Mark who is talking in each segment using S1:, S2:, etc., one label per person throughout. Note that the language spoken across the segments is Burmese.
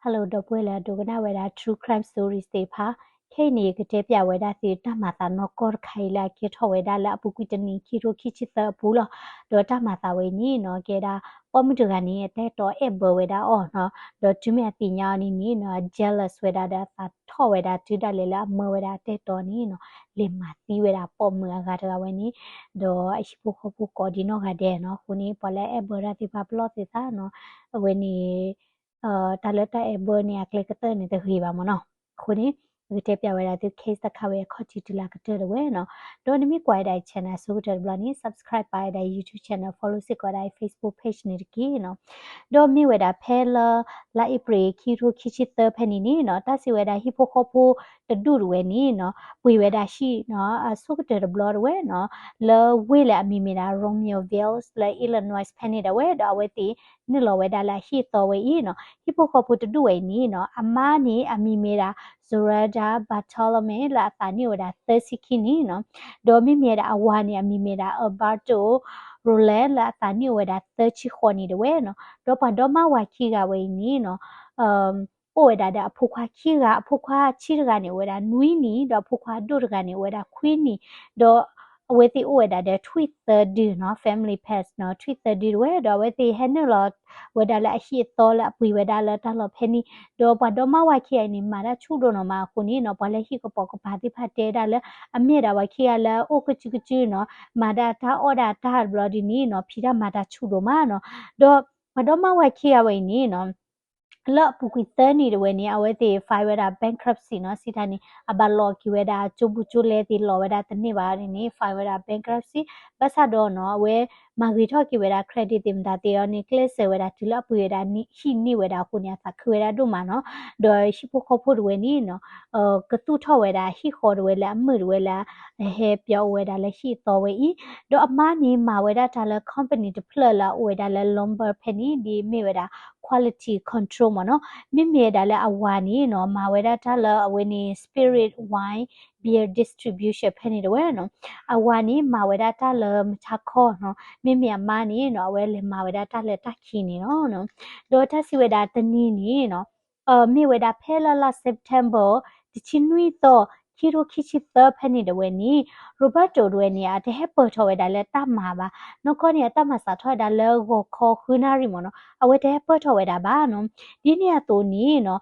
S1: Hello, Dobuela, Dogana, where true crime stories they pa. Kani, Katepia, where that the Tamata no kor Kaila, Kito, where that la Pukitani, Kiro Kichita, Pula, do Tamata, we need no get a Omidugani, a teto, ebo, where that honor, do Tumati Yani, no, jealous whether that to where that Tudalilla, mo where that teto, nino, Limati, where that Pomu, Gataweni, do Ishipuko, Codino, Gadeno, Huni, Pola, Eborati Paplotitano, when he ตาเลือดตาเบอร์เนี่ยเกลกเตอร์เนี่ยแต่คือว่ามันเนาะคนนี้คือเทียบอย่างเวลาที่เคสตะเขาเวข้อจิตตุลากเตอร์ด้วยเนาะโดยมีกว่าได้ช anel สู้เดินบล็อกนี้ subscribe ไปได้ YouTube channel follow สิก็ได้ Facebook page นี่กี่เนาะโดยมีเวลาเพลละอีปรีคิรูคิชิเตอร์เพนนี่เนาะแต่สิเวลาฮิปโปโคปูตะดูด้วยนี่เนาะปุยเวลาชีเนาะสู้เดินบล็อกด้วยเนาะแล้วเวลามีมีนาโรมิโอวิลส์และอิลลินอยส์เพนนี่ด้วยเดาเวทีนี่เราเวลาละฮิตตัวเวอีเนาะฮิปโปโคปูตะดูด้วยนี่เนาะอามานี่อามีมีนาZorada Bartolome la tani oda thirsikini no domi mera awani ami mera Alberto Role la tani oda thirchikoni de we no do pa do ma wa kiga we ni no oda da phukwa kiga phukwa chirga ni oda nuini do phukwa durga ni oda queenie do with the order the Twitter do no family pets no Twitter do we do with the handle weda la hi to la pui weda la ta lo pheni do pa do ma wa khi ni ma da chu do no ma khu ni no pa le hi ko po ko pa ti pha te da le a me da wa khi ya la o ko chi chi no ma da ta order ta blo di ni no phi da ma da chu do ma no do pa do ma wa khi ya we ni no la pukitani de weni awete fiweda bankruptcy no sitani abalo kiweda chubuchule ti loweda tani ba ni fiweda bankruptcy basado no we magito kiweda credit imda te ni clase weda tila puweda ni hini weda kunya ta kweda do ma no do shipo khopu weni no katu tho weda hi khod wela mu wela he pyo weda le hi to we I do amani ma weda tala company de plala weda le lumber penny di me weda quality control มเนาะมิเมดาละอวานีเนาะมาเวดาตาละเวนี spirit wine beer distribution เพนี่ด้วยเนาะอวานีมาเวดาตาละมชาคอเนาะมิเมียมานี่เนาะเวลมาเวดาตาละตะคีนี่เนาะโดทัสิเวดาตนีนี่เนาะมีเวดาเพลละ September ดิชินุยโตคิโรคิชิเตอร์เพนี่ด้วยนี่โรเบิร์โตด้วยนี่อะที่ให้เปิดทวดาละตามมาบานกเนี่ยตามมาสะทวดาละโกคอคืนาริมเนาะเอาไว้ที่ให้เปิดทวดาบ้าเนาะဒီနေရာตัวนี้เนาะ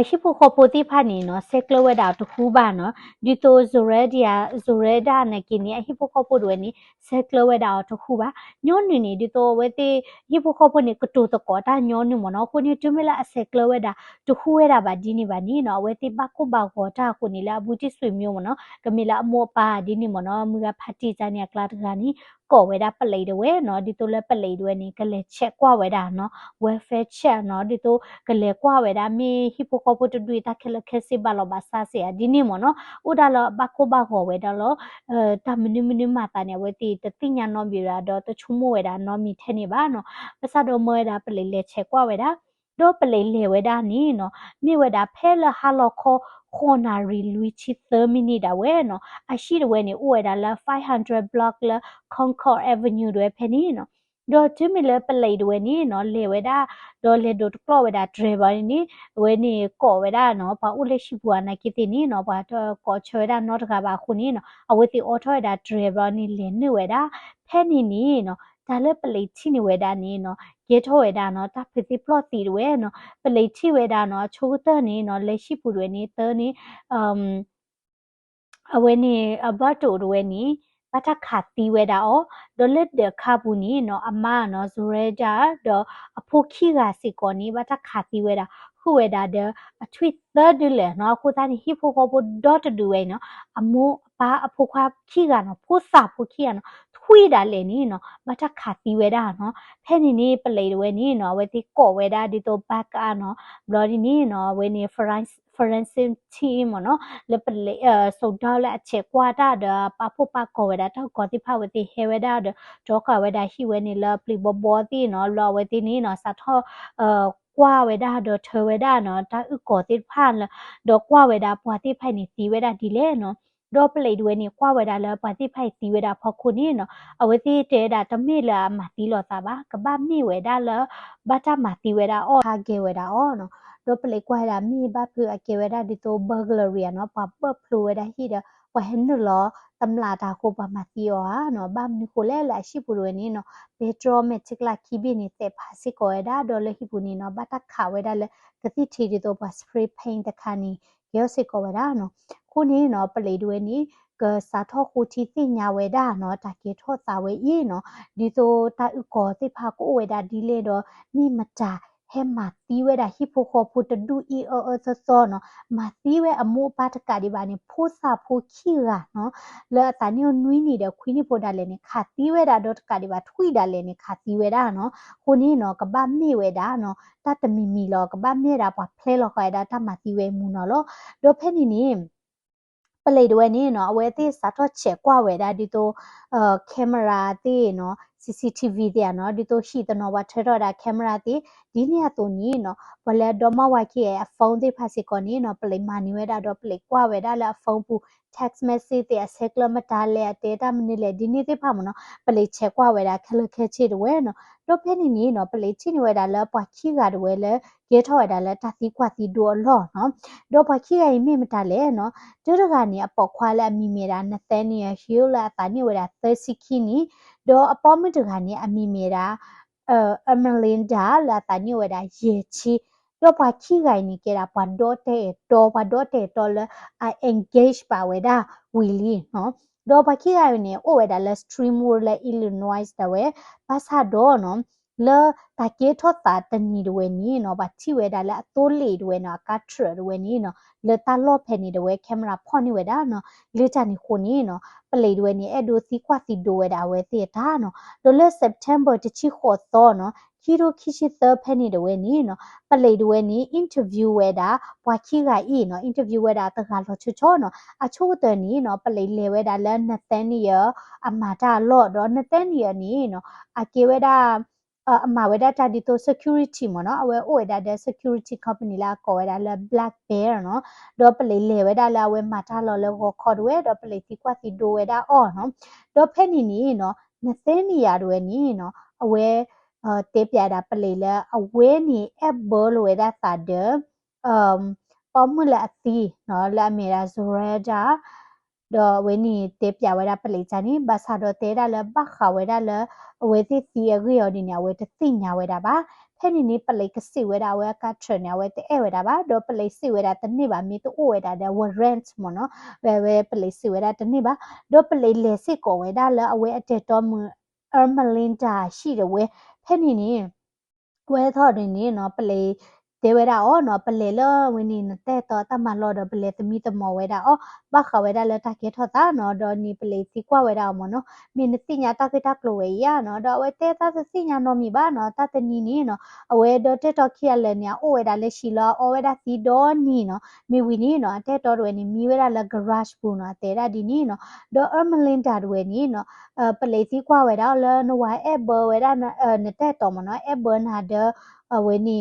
S1: ฮิปโปโคโปติพานี่เนาะเซกโลเวดาตุคูบาเนาะดิโตโซเรเดียโซเรดาเนกินี่ฮิปโปโคโปด้วยนี่เซกโลเวดาตุคูบาညောနေดิโตเวติฮิปโปโคโปนี่กตูตะกอตาညောနေมเนาะคนนี่จุเมลาเซกโลเวดาตุคูเวดาบาดินี่บานี่เนาะเวติบาคุบากอตาคนนี่ลาบูติสวยမျိုးมเนาะกะมิลาโมปาดินี่มเนาะมือพาติจานี่กลาตกานี่ก่อเวดาปะเลยเดเวเนาะดิโตเลปะเลยด้วยนี่ก็เลยเช็คกว่าเวดาเนาะเวฟเช็คเนาะดิโตก็เลยกว่าเวดามีฮิปโปโคโปตุดุยตาเคลเคซิบาลบาซาเสียดินี่มเนาะอุดาลบาโคบาโกเวดาลตามมินิมาตาเนี่ยเวติตติญาณอบิราดอตชุโมเวดาเนาะมีเทนี่บ้าเนาะภาษาโดเมเวดาปะเลยเช็คกว่าเวดาโดปะเลยเวดานี่เนาะมีเวดาเพลฮาโลโคคอนารีลุยชิเตอร์มินิดาเวเนาะอาชีเวนี่อเวดาละ500 block ละ Concord Avenue ด้วยเพนี่เนาะโดจิมิเลปเลยด้วยนี่เนาะเลเวดาโดเลโดตกลอเวดาเดรเวอร์นี่เวนี่ก่อเวดาเนาะปะอุเลชิบัวนะกิตินี่เนาะปะก่อเชวดานอตกาบาคุนี่เนาะเอาเวติออโตเวดาเดรเวอร์นี่เลนเวดาเพนี่นี่เนาะตาเลปเลยที่นี่เวดานี่เนาะเกทเวดาเนาะตาพิติพลอตีด้วยเนาะปเลยที่เวดาเนาะชูเตอร์นี่เนาะเลชิปุด้วยนี่เตอร์นี่အဝဲနေအဘတ်တိုဝဲနေပတခါတီဝဲတာအောဒလက်ဒခါပူနီနော်အမနော်ဇူရဲကြတော့အဖိုခိကစီကောနီပတခါတီဝဲတာခုဝဲတာတဲ့အထွေသဒလေနော်ခုသားနေဟိဖိုကောပိုဒေါတ်ဒူဝဲနော်အမိုးပါအဖိုခွာခိကနော်ဖိုစာဖိုခိကနော်ထွေတာလေနီနော်ပတခါတီဝဲတာနော်ဖဲနေနေပလေဝဲနီနော်ဝဲတိကောဝဲတာဒီတော့ဘက်ကာနော်ဘလော်ဒီနီနော်ဝဲနေforensic team เนาะle pele so dala che kwata da pa pho pa ko weda ta ko ti pha we ti he weda da do ka weda hi we ni la pli bo bo ti no lo we ti ni no sa tho กว่าเวดาดอเธอเวดาเนาะตาอึกอติพานละดอกว่าเวดาปวติไผนี่ตีเวดาดีเลเนาะโด ดอปเลยด้วยนี่กว่าเวลาแล้วปฏิไพตีเวลาพอคุณนี่เนาะเอาไว้ที่เจดาตะมีละมาตีหลอตาบ้ากะบ้ามีเวลาแล้วบัตามาตีเวลาอ้อฮาเกเวลาอ้อเนาะดอปเลยกว่าละมีบ้าคืออาเกเวลาดิโตเบอร์เกอรี่เนาะปะเปิดพลูเวลาฮีเดว่าเห็นหนูเหรอตำลาตาโคบามาตีอ๋อเนาะบ้ามนี่โคแลละชิปุรวยนี่เนาะเปโตรเมติกลาคีบินี่เตพาสิโกเวดาดอลฮิปุนี่เนาะบัตาขาเวดาเลยกะติทีดิโตบัสฟรีเพนตะคานีเกลสิโกเวดาเนาะคู่นี้เนาะปเลยด้วยนี่ก็สาทอคูทีติญาเวดาเนาะตาเกทอสาเวยีเนาะดิโตตาอุกอติพาโกเวดาดีเลดอมีมาจาเฮมาตีเวดาฮิโปโคพุตดูอีซอเนาะมาตีเวอมูปาตกาดิบานี่พูซาพูคีราเนาะเลอตานิโอนุยนี่เดควินี่โพดาเลนี่คาตีเวดาดอตกาดิบาทุยดาเลนี่คาตีเวดาเนาะคูนี้เนาะกะบ้ามีเวดาเนาะตาตะมีลอกะบ้ามีราปะเพลลอคอยดาตามาตีเวมูเนาะโลโดเพนี่ปเลยด้วยนี่เนาะเวทีสัตว์เช็คกว่าเวลาดิโตแคมราตีเนาะ CCTV เดียเนาะดิโตชีตเนาะว่าเทรอดาแคมราตีดีเนี่ยตัวนี้เนาะปเลยดอมาว่าคีไอโฟนที่ภาษีก่อนนี้เนาะปเลยมานี่เวลาดอปเลยกว่าเวลาแล้วโฟนปู text message เตียเซกลมาตาเลเตตามันนี่เลยดีนี่ที่พามเนาะปเลยเช็คกว่าเวลาเคลเคชิดเวเนาะดอเพนี่นี่เนาะปเลยชินเวลาแล้วปะขี้กาดเวเลยเกทอเวลาแล้วตัดที่กว่าที่ดูหล่อเนาะดอปะขี้กาไม่มาตาเลเนาะဒုရကနေအပေါ်ခွာလာမီမီရာနသနီယဟီယလာတာနီဝရာသစီခီနီဒေါ်အပေါ်မတကနေအမီမီရာအမလင်ဒါလာတာနီဝရာယေချီတော့ပါခိဂိုင်နီကေရာပါဒေါ်တေတော့ပါဒေါ်တေတော်လအ engage ပါဝဲဒါဝီလီနော်တော့ပါခိဂိုင်နီအိုဝဲဒါလစထရီမိုလာ Illinois တဝဲပါစာတော့နော်လေတာကေထောတာတနီဒဝဲနီနော်ပါချိဝဲဒါလအတိုးလီဒဝဲနော်ကတ်ထရဒဝဲနီနော်เลตาลอเพนี่เดเวแคมราพ่อนี่เวดาเนาะเลจานี่คนนี้เนาะปเลยด้วยนี่เอดูซีกว่าซีดูเวดาเวเตตาเนาะโดเลเซปเทมเบอร์จะชิโคโตเนาะคีโรคิชิเตอร์เพนี่เดเวนี่เนาะปเลยด้วยนี่อินเทอร์วิวเวดาปวาคีกาอีเนาะอินเทอร์วิวเวดาตะกาลอชอเนาะอะชูเตนี่เนาะปเลยเลเวดาและนเตนี่ยอะมาตาลอดอนเตนี่ยนี่เนาะอะเกเวดาအမဝဒတာဒီတို security မနော်အဝဲအိုဝဒတဲ့ security company လာကောဝဒလာ black bear နော်ဒေါ်ပလေးလေဝဒလာဝဲမာတာလောလောခေါ်ဝဲဒေါ်ပလေးတီကွာတီဒိုဝဒအော်နော်ဒေါ်ဖဲနီနီနော်နသဲနီယာတွေနီနော်အဝဲတေးပြတာပလေးလဲအဝဲနီအဘောလဝဒတာဒပေါ်မလာတီနော်လာမီရာဇိုရဒါဒေါ်ဝဲနီတေးပြဝဒပလေးချာနီဘာသာဒေါ်တေးဒါလဲဘခဝဒလဲအဝဲတိစီရရဒီညာဝဲတသိညာဝဲတာပါဖဲနေနေပလိကစီဝဲတာဝဲကထရညာဝဲတဲ့ဝဲတာပါတော့ပလိစီဝဲတာတနေ့ပါမီတူဝဲတာတဲ့ဝရန့်မနော်ဝဲပလိစီဝဲတာတနေ့ပါတော့ပလိလေစစ်ကောဝဲတာလဲအဝဲအတက်တော်မအမလင်တာရှိတယ်ဝဲဖဲနေနေဝဲထော်နေနေနော်ပလိဒေဝဒါအောနော်ပလေလဝင်းနီနတဲ့တော့တမလော်တော့ပလေသမီတမောဝဲတာအောဘခဝဲတာလတကေထောတာနော်ဒေါ်နီပလေစီကွာဝဲတာမနော်မင်းတိညာတကေတကလိုဝဲရနော်ဒေါ်ဝဲတဲ့တာစီညာနော်မီပါနော်တတနီနီနော်အဝဲဒေါ်တဲ့တော့ခရလဲညာအိုဝဲတာလက်ရှိလောအောဝဲတာစီဒေါ်နီနော်မီဝီနီနော်တဲ့တော့တွေနီမီဝဲတာလဂရတ်ဘူးနော်တဲ့တာဒီနီနော်ဒေါ်အမလင်တာတွေနီနော်ပလေစီကွာဝဲတာလနဝဲအဘဝဲတာနေတဲ့တော့မနော်အဘနာဒဝဲနီ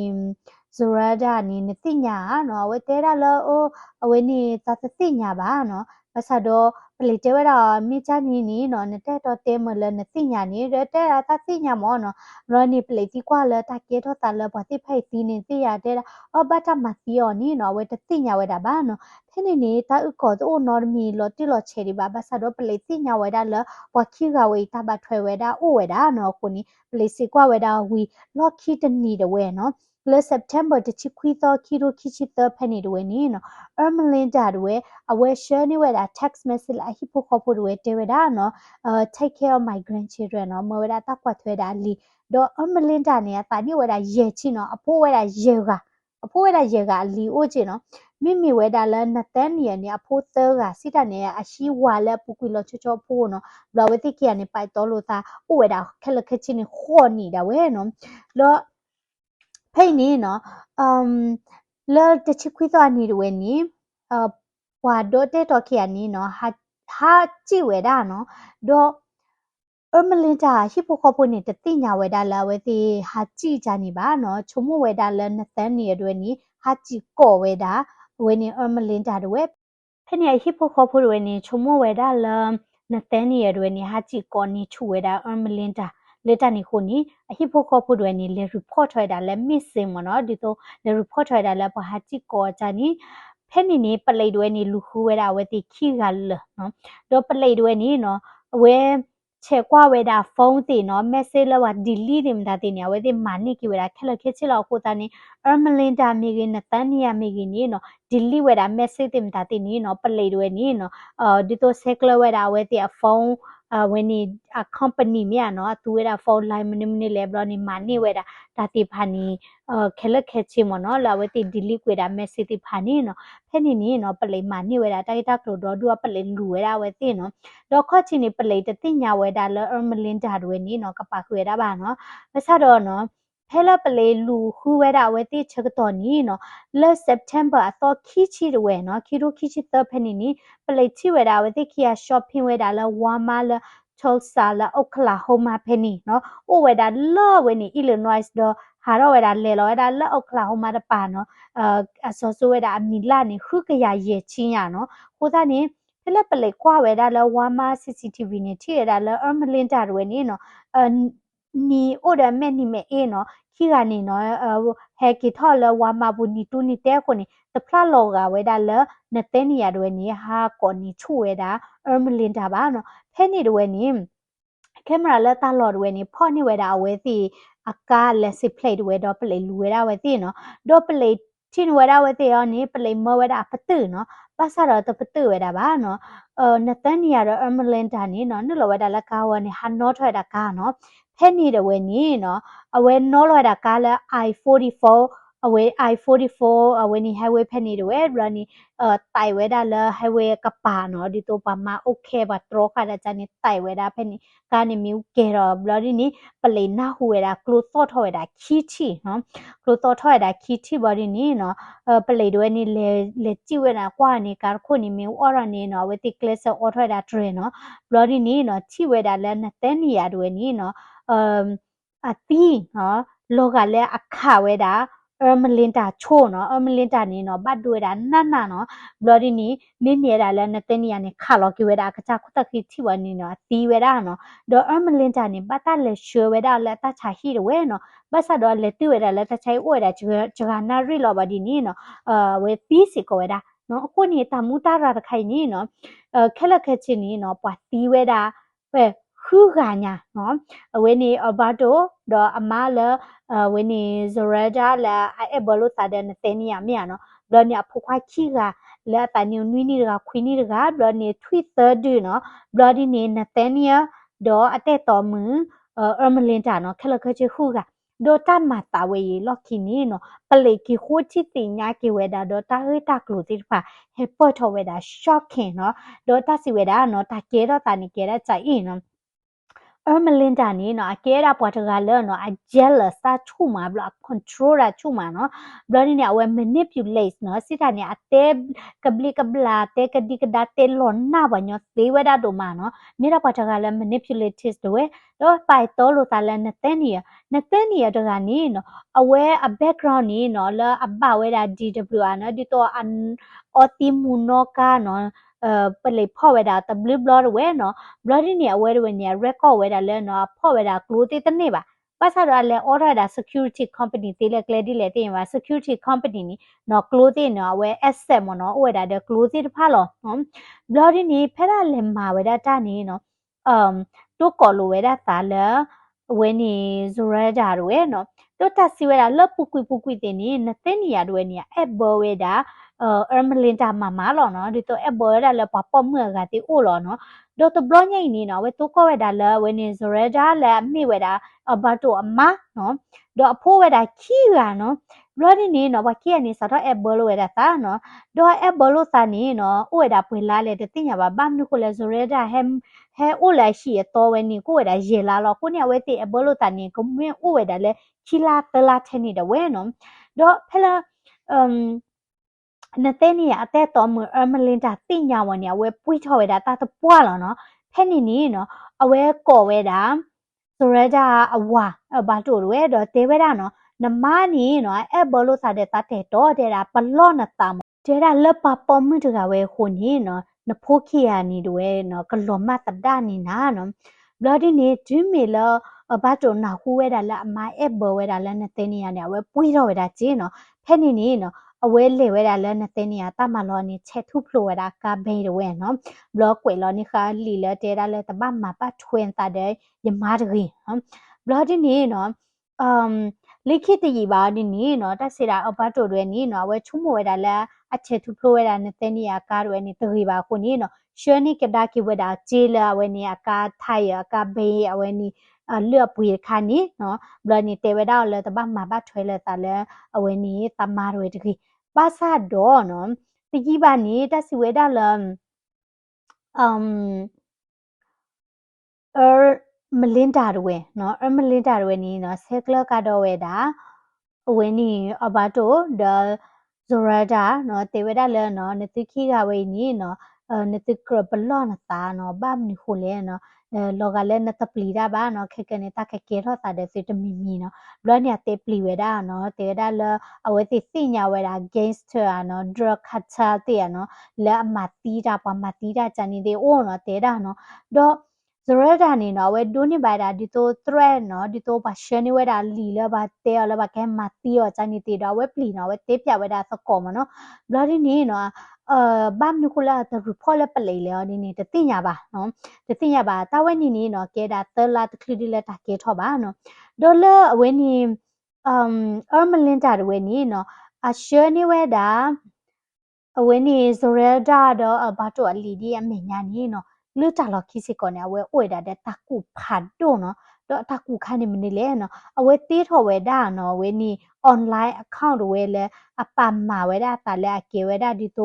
S1: ဇိုရာဒါနီနတိညာနော်ဝဲတဲရလောအဝဲနီသသတိညာပါနော်ပစတော့ပလီတဲဝရမိချာနီနီနော်နတဲ့တော့တဲမလနတိညာနီရတဲ့သတိညာမောနော်ရနီပလီတီကွာလတကေတော့တလဘတိဖိုက်တီနေတိရတဲ့အဘတာမစီယောနီနော်ဝဲတတိညာဝဲတာပါနော်ဖင်းနေနေတာဥကောတော့နော်မီလော်တီလော်ချေဒီပါပစတော့ပလီတိညာဝဲတာလဘခိကဝဲတာဘထွဲဝဲတာအိုဝဲတာနော်ခုနီပလီစီကွာဝဲတာဝီလော်ခီတနီတဝဲနော်လေ September တချီခွီသောခီရိုခီချီတဖက်နေတွေနီနော်အမလင်တာတွေအဝဲ share နေဝဲတာ text message အဟိပိုခေါ်ဖို့တွေတေဝဲတာနော်take care of my grandchildren နော်မဝဲတာတက်ကွက်ထွဲတာလီတော့အမလင်တာနေတာနေဝဲတာရဲချီနော်အဖိုးဝဲတာရဲကအဖိုးဝဲတာရဲကလီအိုချီနော်မိမိဝဲတာလဲနတန်းနေရနေအဖိုးသကစိတနေအရှိဝါလဲပူကွီလောချောချောဖိုးနော်လောဝဲတိကီကနေပိုက်တော်လို့သာဥဝဲတာခက်လက်ခက်ချင်းခေါ်နေတာဝဲနော်လောဖိနေနော်လဲတချခွေးသွားနေတယ်ဝဲနီဘွာဒိုတဲတော့ခေနီနော်ဟာကြည့်ဝဲတာနော်တော့ အမလင်တာဟိပိုခေါ်ဖို့နေတဲ့တိညာဝဲတာလာဝဲတီဟာကြည့်ကြနေပါနော်ချုံမဝဲတာလဲနသန်းနေရတွေနီဟာကြည့်ကော့ဝဲတာဝဲနေအမလင်တာတွေ ဖက်နေဟိပိုခေါ်ဖို့ရနေချုံမဝဲဒါလနတဲနီရရနေဟာချီကောနီချူဝဲဒါအမလင်တာလေတနီခုနီအဟိဖိုခေါ်ဖို့ရနေလေ report ထွဲတာလဲ missing မနော်ဒီတော့လေ report ထွဲတာလဲပဟာချီကောချာနီဖက်နေနေပလိတ်တွဲနေလူခူဝဲတာဝဲတိခိကလနော်တော့ပလိတ်တွဲနေနော်အဝဲချေကွာဝဲတာဖုန်းတီနော် message လောက် delete တင်တာတင်နေဝဲတိမာနိကိဝဲတာခက်လက်ခက်ချီလောက်ကိုတာနေအမလင်တာမိကနတန်နီယာမိကနီနော်delete ဝဲတာ message တင်တာတင်နေနော်ပလိတ်တွဲနေနော်ဒီတော့ circle ဝဲတာဝဲတိဖုန်းwhen ni a company mi ano tu era phone line mini level ni mani weda dati phani khele khechi mo no la we ti delete weda message ti phani no pheni ni no play mani weda tai ta klo do du play lu weda we ti no do kho chi ni play ti ti nya weda le ermelin da do ni no ka pa weda ba no sa do no ဖဲလပလေလူဟူဝဲတာဝဲတိချက်တော်နီနော်လက်စက်တမ်ဘာအတော့ခီချီဝဲနော်ခီရိုခီချီတဖနီနီပလေချီဝဲတာဝဲတိခီယာ shopping ဝဲတာလဲဝါမာလဲထောဆာလဲအိုကလာဟိုမာဖနီနော်အိုဝဲတာလောဝဲနီ Illinois တော့ဟာတော့ဝဲတာလဲလောဝဲတာလဲအိုကလာဟိုမာတပါနော်အဆောဆူဝဲတာအမီလာနီခုကရရဲ့ချင်းရနော်ဟိုသားနီဖဲလပလေကွာဝဲတာလဲဝါမာ CCTV နီချီရတာလဲအမလင်တာဝဲနီနော်နီအိုဒမဲနီမဲအေနော်ခိကနေနော်ဟဲကီထော်လဝါမဘူနီတူနီတဲခုနေတဖလာလောကဝဲဒါလနတဲနီယာတွေနေဟာကောနီချူဝဲဒါအမလင်တာပါနော်ဖဲနေတွေနေကင်မရာလက်တာလော်တွေနေဖော့နေဝဲဒါဝဲစီအကားလက်စစ်ပလိတ်ဝဲတော့ပလိလူဝဲဒါဝဲစီနော်တော့ပလိချင်းဝဲဒါဝဲစီရောနေပလိမဝဲဒါပတူနော်ပါစားတော့တပတူဝဲဒါပါနော်နတန်နီယာတော့အမလင်တာနေနော်နလောဝဲဒါလက်ကားဝဲနေဟာနောထွဲဒါကားနော်ဖဲနေတယ်ဝဲနေနော်အဝဲနောလောဒါကားလဲ I44 အဝဲ I44 အဝဲနေ highway ဖဲနေတယ်ဝဲရနီတိုင်ဝဲဒါလဲ highway ကပါနော်ဒီတော့ပါမ okay ပါထရောခါဒါချာနေတိုင်ဝဲဒါဖဲနေကနေမြူကဲတော့ဘလဒီနီပလေနာဟူဝဲဒါကလိုသော့ထော်ဝဲဒါခီချီနော်ကလိုသော့ထော်ဝဲဒါခီချီဘာဒီနီနော်ပလေတွေနေလေကြည့်ဝဲဒါကွာနေကာခုနေမြူအော်ရနေနော်ဝဲတိကလစ်အော်ထော်ဒါထရနော်ဘလဒီနီနော်ချီဝဲဒါလဲနတဲနီယာတွေနီနော်အတီးနော်လောကလည်းအခဝဲတာမလင်တာချို့နော်မလင်တာနေနော်ဘတ်တွေတာနတ်နာနော်ဘလော်ဒီနီမင်းမြဲတာလည်းနတဲ့နေရနေခါလောကဝဲတာကချခုတခိချိဝနေနော်တီးဝဲတာနော်ဒေါ်မလင်တာနေဘတ်တလည်းရွှေဝဲတာလည်းတချာဟီဝဲနော်ဘတ်ဆာတော့လည်းတီးဝဲတာလည်းတချိုင်ဝဲတာဂျဂနာရီလောပါဒီနီနော်ဝဲပီးစီကိုဝဲတာနော်အခုနေတာမူတာရခိုင်နီနော်ခက်လက်ခက်ချင်းနီနော်ပွားတီးဝဲတာပဲခုကညာနော်ဝင်းနေအဘတိုတော့အမလဝင်းနေဇရဒါလာအဲ့ဘလို့တာတဲ့တဲ့နေရမြနော်ဘလနေဖခွားခိကလာတန်နွီနီကခွီနီကဘလနေ Twitter ဒနော်ဘလဒီနေနတဲ့နေတော့အတဲ့တော်မူမလင်တာနော်ခက်လက်ခက်ချခုကဒိုတာမတာဝေလော်ခီနီနော်ပလေကီခိုချီတင်ညာကေဝဲဒါဒေါ်တာဟေတာကလိုတိဖာဟေပေါ်ထောဝဲဒါ shocking နော်ဒေါ်တာစီဝဲဒါနော်တာကေတော့တာနေကေရချိုင်နော်မလင်တာနေနော်အကဲတာပွားတကလည်းနော်အ jealous တာချုံမှာဘလ control တာချုံမှာနော်ဘလနေအဝဲ manipulate နော်စစ်တာနေအတဲကပလီကပလာတဲကဒီကဒါတဲလွန်နာဘညောသေးဝဲတာတို့မှာနော်မိတာပွားတကလည်း manipulative တော့ပိုက်တော်လို့တာလည်းနဲ့နေရတကနေနော်အဝဲအ background နေနော်လအဘဝဲတာ DWR နော်ဒီတော့အော်တီမူနောကနော်ပလေဖော့ဝဲတာတဘလဘလော့ဝဲနော်ဘလော့ဒီနေဝဲဝဲနေ record ဝဲတာလဲနော်ဖော့ဝဲတာ glue တေးတနေပါပတ်စားရလဲ order တာ security company တေးလဲ clear ဒီလဲတေးပါ security company နီနော် glue တေးနော်ဝဲ asset မနော်ဝဲတာတဲ့ glue တေးတဖာလောနော်ဘလော့ဒီနေဖဲရလဲမှာဝဲတာတာနေနော်တိုးကော်လိုဝဲတာတာလဲဝဲနေဇရဒါဝဲနော်တိုးတစီဝဲတာလပူကွီတင်နေနတဲ့နေရဝဲနေအဘောဝဲတာမလင်တာမမလောနော်ဒီတော့အဘောရလည်းပပမှုကတိအိုလောနော်တော့တဘလညိနေနော်ဝဲတော့ကောဝဲတာလဲဝဲနေဇရဒါလဲမိဝဲတာဘတ်တော့အမနော်တော့အဖိုးဝဲတာခီကနော်ဘလဒီနေနော်ဘာခီကနေစတော့အဘောလိုဝဲတာတာနော်တော့အဘောလိုစာနေနော်ဝဲတာပွေလာလေတင်ညာဘာဘမ်နုကိုလဲဇရဒါဟဲအိုလဲရှိရတော့ဝဲနေကိုဝဲတာရေလာလောကိုနေဝဲတိအဘောလိုတာနေကိုမင်းဝဲတာလဲခီလာတလာထဲနေတယ်ဝဲနော်တော့ဖလာနတဲ့နေအတဲ့တော်မမလင်တာတင်ညာဝနေဝဲပွိထော်ဝဲတာတာတပွားလောနော်ဖဲနေနေနော်အဝဲကော်ဝဲတာဆိုရတာအဝါဘာတို့ဝဲတော့တေဝဲတာနော်နမနီနော်အဘလို့စားတဲ့တာတဲ့တော့တဲ့တာပလော့နတာ เจด้าเลิปปอมมือถือเวคนนี้เนาะนพกเขียนี่ด้วยเนาะก็ลมมาตัดด้านนี่นะเนาะบลอดีนี่จุมีแล้วบ้าจนหนาคู่เวดาละมาเอเบเวดาละนเตนียเนี่ยเวปุยเราเวดาจีเนาะแค่นี้เนาะเอาเวเลเวดาละนเตนียตามาลอนี่เช็ดทุบโลเวดากาเบยเวเนาะบลอกวยลอนี่ค่ะลีเลเจด้าเลยตบ้ามาป้าทเวนตาเดยยมาดรีบลอดีนี่เนาะลิขิตยีบาดีนี่เนาะแต่เสียดายบ้าจด้วยนี่เนาะเวชุ่มเวดาละअच्छे थु प्रो वेदा ने तेनी आकार वे नि तगी बा को नि नो शनी के डा की वेदा चेला वे नि आकार थाय आकार बे वे नि เลือกปุยคันนี้เนาะบลอนี่เตเวดาเลยแต่บ้ามาบ้าถอยเลยแต่แล้วเอาไว้นี้ตามมาด้วยทีบ้าซาดอเนาะตะกี้บ้านนี้ถ้าสิเวดาเลยมลินดาด้วยเนาะมลินดาด้วยนี่เนาะเซกเลกาดอเวดาเอาไว้นี่อบาโตเดลโซราดาเนาะเตเวดาเลยเนาะในตึกขี้กาไว้นี่เนาะในตึกกระเบลล์นะตาเนาะบ้ามนี่คู่เลยเนาะloga le na tapli da ba no kheke ne ta kheke ro ta de se tmi mi no blo ne te pli we da no te da le awe ti sinya we da gangster no drug khacha te no le ma ti da pa ma ti da chani de o no te da no do Zorada ni no we do ni ba da di to thread no di to ba shani we da li le ba te le ba ke ma ti yo chani te da we pli no we te pya we da sa ko mo no blo ni no บ้านนุคุลาแต่รูปพ่อและปเลยแล้วนี่จะติญญาบ่าเนาะจะติญญาบ่าตาวันนี้เนาะแกดาเตลาตคลีดิเลตาเกทอบ่าเนาะดอลเลอร์เวนี่มลินตาเวนี่เนาะอาเชนี่เวดาเวนี่โซเรดาดอบาโตอลีดีอเมญานี่เนาะลือจาลอคิสิก่อนเนี่ยเวอวยดาเดตากูผัดโดเนาะดอตากูคันนี่มันนี่แหละเนาะเอาเวตีทอเวดาเนาะเวนี่ออนไลน์account เวเลอปามมาเวดาตาเลอเกเวดาดิโต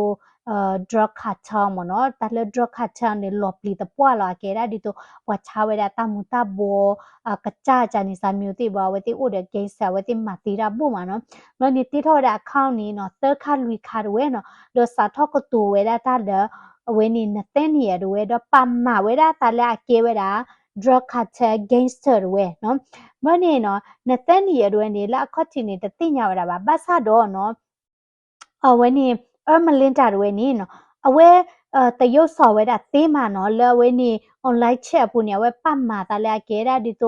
S1: drug cartel มเนาะแต่ละ drug cartel เนี่ยหลบลีตะปัวละเกได้ดิตัวว่าชาวเวลาตามุตาโบกระจ้าจานิสามิวติบ่เวติอุดเกสเวติมาติราบุมาเนาะแล้วนี่ติดทอด account นี้เนาะเตอร์คาลุยคาเวเนาะโดยสาทอกตัวเวลาตาเดเวนี่นเตนเฮียด้วยดปั๊มมาเวลาตาละเกเวลา drug cartel gangster เวเนาะเมื่อนี่เนาะนเตนเฮียด้วยนี่ละข้อที่นี่จะติญญาเวลาบ้าซาโดเนาะเวนี่มาลินจาด้วยนี่เนาะเอาไว้แต่ยศสอบไว้ดัดเต้มาเนาะแล้วเว้นี่ออนไลน์แชร์ปุ่นเนี่ยไว้ปั๊มมาแต่ละเกดาดิโต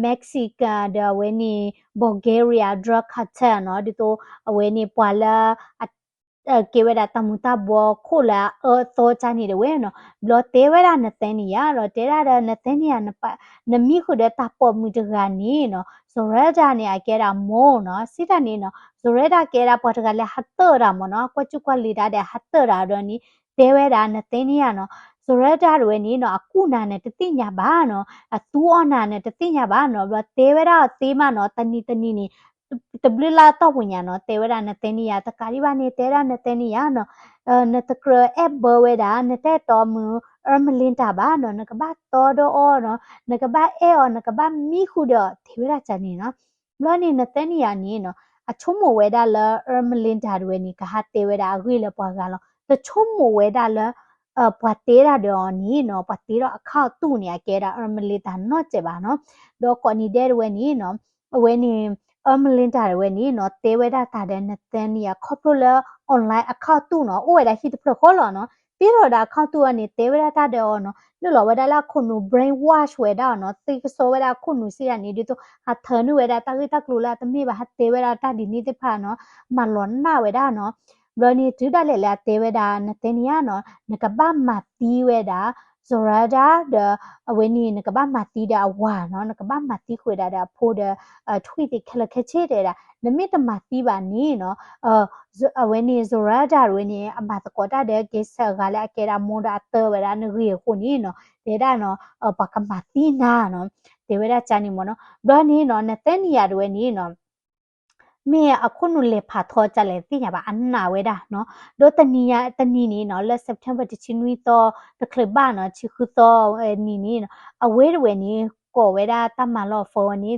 S1: เม็กซิกันเดเว้นี่บัลแกเรียดรักคัตเตอร์เนาะดิโตเว้นี่ปัวละเกเวดาตามุตาบัวโคละโตจานี่เดเว้เนาะบลอเตเวดานเตนี่ยาเราเตดาเดนเตนี่ยานปะนมีขุเดตาปอมือจานี่เนาะโซเรจาเนี่ยเกดาโมเนาะสิตานี่เนาะZoreda kera potgale hattara mono kwachukwalida de hattara doni teweda na tenia no Zoreda rweni no akuna ne tinya ba no atuona ne tinya ba no bla teweda tema no tani tani ni tablila to punya no teweda na tenia takari ba ne tera na tenia no na takra ebweda na te to mu ermelinta ba no na ka ba to do o no na ka ba e o na ka ba mi khu do teweda chani no lo ni na tenia ni noအချုံမဝဲဒါလာမလင်တာတွေနီကဟာတေဝဲဒါအခွေလပွားကလောတချုံမဝဲဒါလာပွားတေးတာတော့နီနော်ပွားတေးတော့အခါတူနေကဲတာမလင်တာနော်ကျပါနော်တော့ကော်နီတဲ့ဝဲနီနော်ဝဲနီမလင်တာတွေဝဲနီနော်တေဝဲဒါတာတဲ့နတန်နီခေါပလိုလာအွန်လိုင်းအခါတူနော်ဝဲဒါဟစ်ပရခေါ်လောနော်ပြီးတော့ဒါခေါတူကနေတေဝဲဒါတာတဲ့နော်လို့လောဝဲဒါလာခုန brain wash ဝဲဒါနော်သိဆိုဝဲဒါခုနစီရနေဒီတော့ဟာသနဝဲဒါတကိတကလူလာတမိဘာဟတေဝဲဒါတာဒီနိတဖာနော်မလွန်နာဝဲဒါနော်ဘလနီတူဒါလေလာတေဝဲဒါနတင်နီယာနော်နကဘာမတီဝဲဒါဇောရာဒါဒအဝဲနီနကဘာမတီဒါဝါနော်နကဘာမတီခွေဒါဒါဖိုးဒထွေတိခလခချေတဲ့ဒါနမိတမတီပါနီနော်အဝဲနီဇောရာဒါဝဲနီအမတကောတာတဲ့ကေဆာကလည်းအကေရာမွန်ဒါတေဝဲဒါနရီခုနီနော်ဒေဒါနော်ပကမတီနာနော်တေဝဲဒါချာနီမနော်ဘလနီနော်နတဲ့နီယာဝဲနီနော်เมียအခုနုလေဖာထောကြလေတိညာပါအနာဝဲတာနော်ဒိုတနီယာတနီနီနော်လက်စက်တမ်ဘာတချီနွီတော့တခလဘာနော်ချီခုတော့နီနီနော်အဝဲဝဲနီကိုဝဲတာတမလောဖောနီ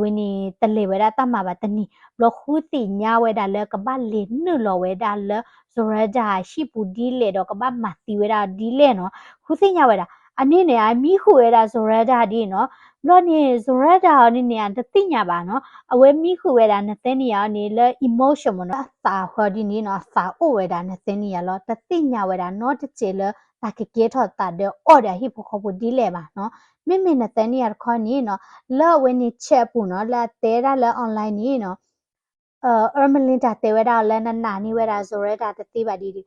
S1: ဝင်းနီတလေဝဲတာတမပါတနီဘလခုတိညာဝဲတာလေကဘာလင်းနလောဝဲတာလေဆိုရကြရှိပူဒီလေတော့ကဘာမတီဝဲတာဒီလေနော်ခုစိညာဝဲတာအနေနဲ့အမီခုဝဲတာဆိုရကြဒီနော် လောနေဇရတာနေနေတတိညာပါနော်အဝဲမိခုဝဲတာနဲ့တဲ့နေရနေလေ emotion မနော်စာဟောဒီနေနော်စာအိုဝဲတာနဲ့တဲ့နေရလောတတိညာဝဲတာနော်တချေလတာကကေထောတာတဲ့ order ဟိဖို့ခဖို့ဒီလေပါနော်မိမိနဲ့တဲ့နေရခေါနေနော်လောဝဲနေချက်ပူနော်လာတဲတာလာ online နေနော်ermelinda te weda la na nani weda zoreda te tiba di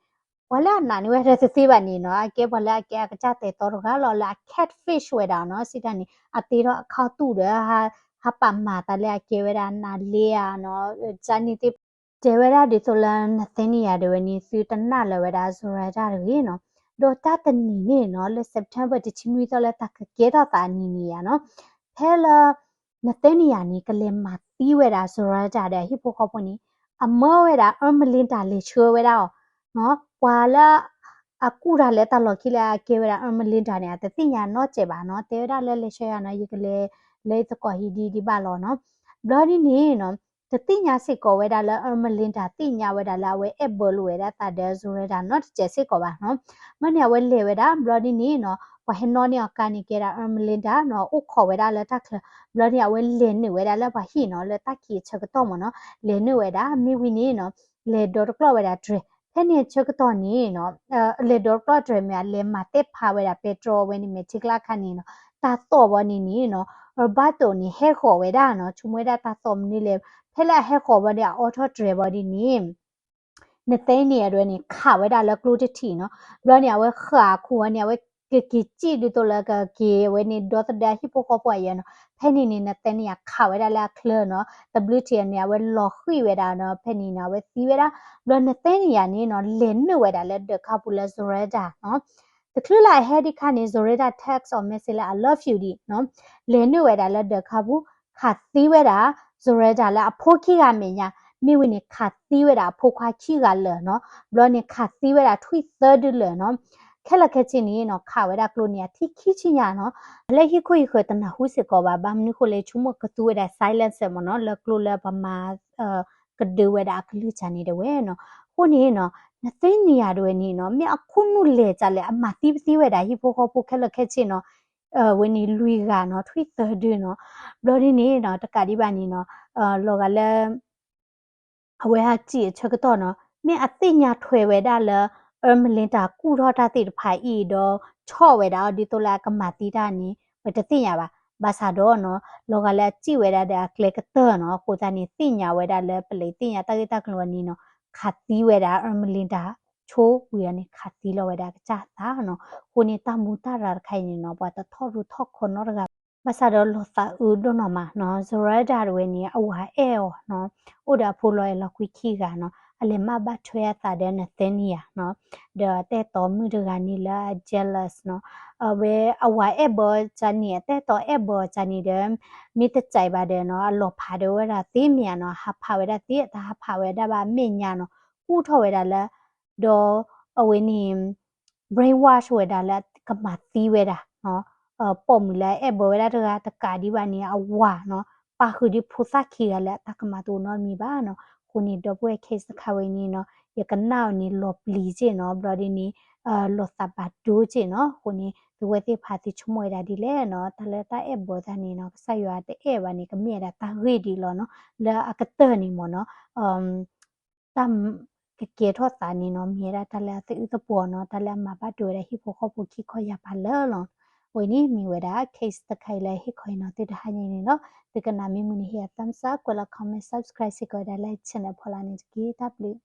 S1: wala nani weda te tiba ni no ake wala ake akacha te to ga lo la catfish weda no sitani ate ro akha tu de ha pa ma ta le ake weda na le ya no chani te te weda di so la na thini ya de ni su ta na le weda zoreda de no do ta ta ni ni no le september ti chimi to le ta ke ta ta ni ni ya no phela na thini ya ni kale ma ti weda zoreda de hi pho kho pho ni a mo weda ermelinda le chwe weda no wala အခုဒါလဲတလော်ခိလာကေဝရာအမလင်းတာနေတတိညာတော့ကျေပါနော်တေဒါလဲလေရှေရနော်ယကလေလေတကောဟီဒီပါလောနော်ဘလော်ဒီနေနော်တတိညာစစ်ကောဝဲဒါလဲအမလင်းတာတိညာဝဲဒါလာဝဲအဘလဝဲဒါတာဒဲဇူရဒါနော်ကျေစစ်ကောပါနော်မနေဝဲလေဝဲဒါဘလော်ဒီနေနော်ဝဟနော်နေကာနီကေရာအမလင်းတာနော်ဥခေါ်ဝဲဒါလဲတက်ဘလော်ဒီဝဲလေနေဝဲဒါလဲဘာဟီနော်လဲတက်ခီချက်တော့မနော်လေနေဝဲဒါမိဝီနေနော်လေဒေါ်ကလောဝဲဒါဒရဖဲနေချက်တော့နေနော်လေဒေါ်ကလောဒရမြလေမတက်ဖာဝဲဒါပက်ထရိုဝဲနေမချစ်လာခနီနော်တာတော့ဘောနေနေနော်ဘာတိုနေဟဲခေါ်ဝဲဒါနော်ချုံဝဲဒါတာတော့နေလေဖဲလာဟဲခေါ်ဝဲဒါအော်တိုဒရဘောဒီနေတဲ့နေရတဲ့နေခါဝဲဒါလဲကလူတတီနော်ဘလောနေဝဲခါခုဝနေဝဲကကြည့်လို့လကကေဝဲနေဒေါ်တဲ့ဟိပိုကောပွားရနော်ဖဲနေနေတဲ့နေရခါဝဲဒါလဲကလနော် WTN နေဝဲလော်ခွေဝဲဒါနော်ဖဲနေနာဝဲစီဝဲဒါဘလောနေတဲ့နေရနေနော်လင်းနဝဲဒါလဲဒခပူလဲဇရဒါနော်တကလလိုက်ဟဲဒီခါနေဇရဒါ text or message လဲ I love you ဒီနော်လင်းနဝဲဒါလဲဒခပူခါသီဝဲဒါဇရဒါလဲအဖိုးခိကမညာမိဝနေခါသီဝဲဒါဖိုးခွာခိကလဲနော်ဘလောနေခါသီဝဲဒါထွိသဒလဲနော်ခဲလခဲချင်းနေနော်ခါဝဲဒါကလိုနီယာထိခိချင်ညာနော်လဲဟိခွေခွေတနာဟုစကောပါဘာမနုခိုလေချုံမကတူဝဲဒါ silence မနော်လကလိုလဲပမာကဒဝဲဒါကလူချာနေတယ်ဝဲနော်ဟိုနေနော်နသိနေရတော့နေနော်မြအခုနုလေကြလေအမတိပတိဝဲဒါဟိဖိုခေါဖိုခဲလခဲချင်းနော်ဝင်းနီလူကနော်ထွိသဒနော်ဘလော်ဒီနေနော်တကတိပါနေနော်လောကလဲအဝဲဟာကြည့်ချက်ကတော့နော်မြအသိညာထွေဝဲဒါလဲမလင်တာကူတော့တာတိတဖိုင်ဤတော့ချော့ဝဲတာဒီတိုလာကမတိတာနေဘတသိညာပါဘာသာတော့နော်လောကလည်းကြည့်ဝဲတာကလကတော့နော်ကိုသားနေသိညာဝဲတာလဲပလေသိညာတကိတကလောနီနော်ခတ်တီးဝဲတာမလင်တာချိုးဝီရနေခတ်တီးလောဝဲတာကကြတာနော်ကိုနေတမူတာရခိုင်နေနော်ဘာတထော်ရထော်ခွန်နော်ကဘာသာတော့လောသာဦးတော့နော်မနော်ဇရဒါရဝဲနေအဝါအဲနော်ဥဒါဖိုလောရလကွီခီကနော်အလမဘတ်ထွေတာတဲ့တဲ့နီယာနော်တဲ့တော်မှုတကနေလာ jealous နော်အဝဲအဝါအဘောချနီတဲ့တော်အဘောချနီတဲ့မိတကြိုက်ပါတယ်နော်အလောဖာတော့ရသေးမြန်နော်ဟာဖာဝဲတာတိတာဟာဖာဝဲတာပါမင်းညာနော်ကူထော်ဝဲတာလဲဒေါ်အဝဲနီ brain wash ဝဲတာလဲကမတီးဝဲတာနော်ပုံမလဲအဘောဝဲတာတကာဒီပါနေအဝါနော်ပါခုဒီဖူစာခီရလဲတကမတူနော်မီပါနော်ခုနီတော့ပွဲ case ခဝင်းနီနော်ရကနောက်နီလော်ပလီချေနော်ဘရဒီနီလော်သဘတ်ဒိုချေနော်ခုနီဒီဝဲတိဖာတိချမွေတာဒီလဲနော်တလဲတာအဘောသားနီနော်ဆက်ရွာတဲ့အဲပါနီကမြဲတာတာဝေဒီလောနော်လာအကတဲ့နီမနော်တမ်ကေထောတာနီနော်မြဲတာတလဲတဲ့ဥတပေါ်နော်တလဲမှာဘတ်ဒိုရဟိဖိုခေါဖိုခိခေါ်ရပါလဲလောဝိနီမီဝဲတာ case တခိုင်လဲဟိခွိနော်တိတဟနေနော်ဒီကနာမီမူနီဟီယတမ်စာကွာလာ comment subscribe စီကိုဒါလိုက်ချင်တဲ့ဖော်လာနေကြည့်တပ်လို့